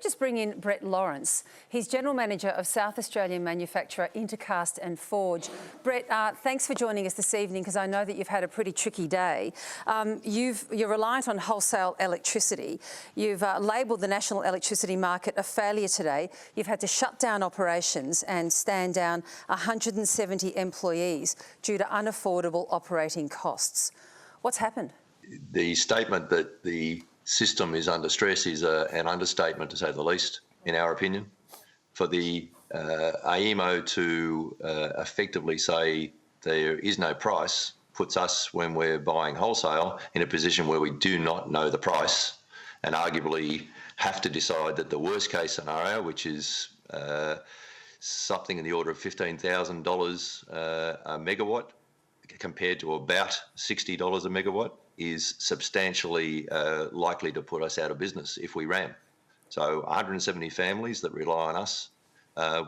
just bring in Brett Lawrence. He's General Manager of South Australian manufacturer Intercast and Forge. Brett, thanks for joining us this evening, because I know that you've had a pretty tricky day. You're reliant on wholesale electricity. You've labelled the national electricity market a failure today. You've had to shut down operations and stand down 170 employees due to unaffordable operating costs. What's happened? The statement that the system is under stress is an understatement, to say the least, in our opinion. For the AEMO to effectively say there is no price puts us, when we're buying wholesale, in a position where we do not know the price and arguably have to decide that the worst case scenario, which is something in the order of $15,000 a megawatt, compared to about $60 a megawatt, is substantially likely to put us out of business if we ran. So 170 families that rely on us,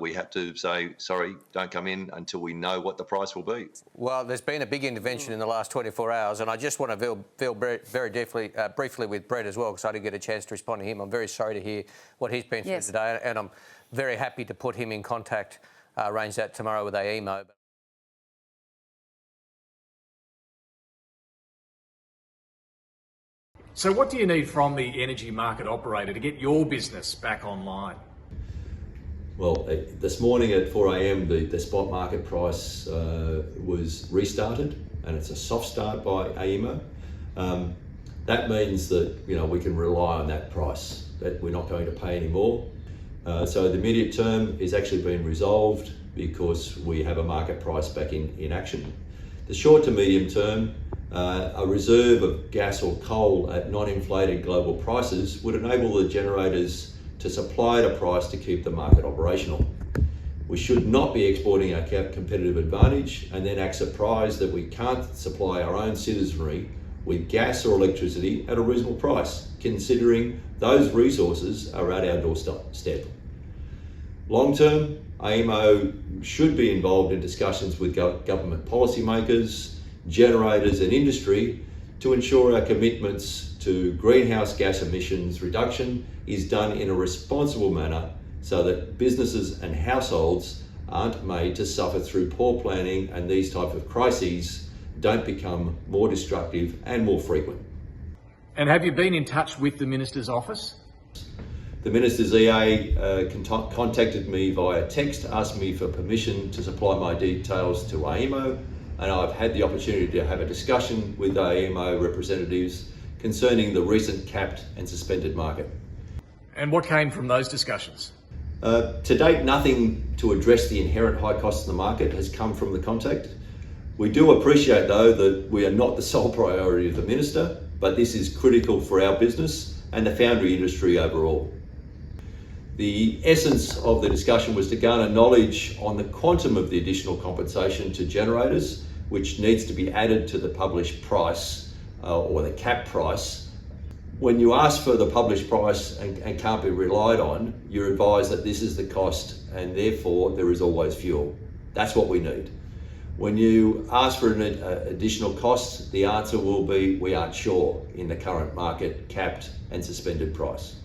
we have to say, sorry, don't come in until we know what the price will be. Well, there's been a big intervention in the last 24 hours, and I just want to deal very briefly with Brett as well, because I didn't get a chance to respond to him. I'm very sorry to hear what he's been through today, and I'm very happy to put him in contact, arrange that tomorrow with AEMO. So what do you need from the energy market operator to get your business back online? Well, this morning at 4 a.m, the spot market price was restarted, and it's a soft start by AEMO. That means that we can rely on that price, that we're not going to pay any more. So the immediate term is actually being resolved because we have a market price back in action. The short to medium term, a reserve of gas or coal at non-inflated global prices would enable the generators to supply at a price to keep the market operational. We should not be exporting our competitive advantage and then act surprised that we can't supply our own citizenry with gas or electricity at a reasonable price, considering those resources are at our doorstep. Long term, AEMO should be involved in discussions with government policymakers, generators and industry to ensure our commitments to greenhouse gas emissions reduction is done in a responsible manner, so that businesses and households aren't made to suffer through poor planning, and these type of crises don't become more destructive and more frequent. And have you been in touch with the Minister's office? The Minister's EA contacted me via text, asked me for permission to supply my details to AEMO, and I've had the opportunity to have a discussion with AEMO representatives concerning the recent capped and suspended market. And what came from those discussions? To date, nothing to address the inherent high costs in the market has come from the contact. We do appreciate, though, that we are not the sole priority of the Minister, but this is critical for our business and the foundry industry overall. The essence of the discussion was to garner knowledge on the quantum of the additional compensation to generators, which needs to be added to the published price or the cap price. When you ask for the published price and can't be relied on, you're advised that this is the cost and therefore there is always fuel. That's what we need. When you ask for an additional cost, the answer will be we aren't sure in the current market capped and suspended price.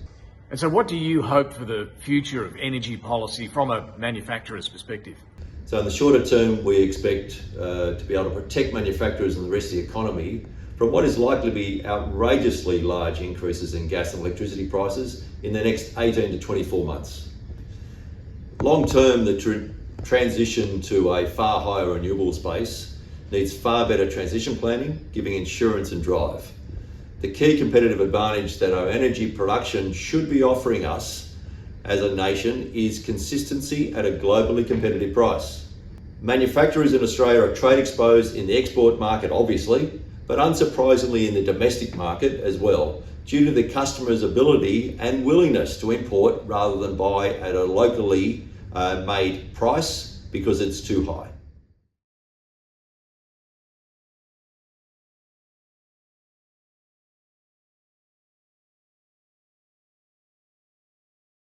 And so what do you hope for the future of energy policy from a manufacturer's perspective? So in the shorter term, we expect to be able to protect manufacturers and the rest of the economy from what is likely to be outrageously large increases in gas and electricity prices in the next 18 to 24 months. Long term, the transition to a far higher renewables base needs far better transition planning, giving insurance and drive. The key competitive advantage that our energy production should be offering us as a nation is consistency at a globally competitive price. Manufacturers in Australia are trade exposed in the export market, obviously, but unsurprisingly in the domestic market as well, due to the customer's ability and willingness to import rather than buy at a locally made price because it's too high.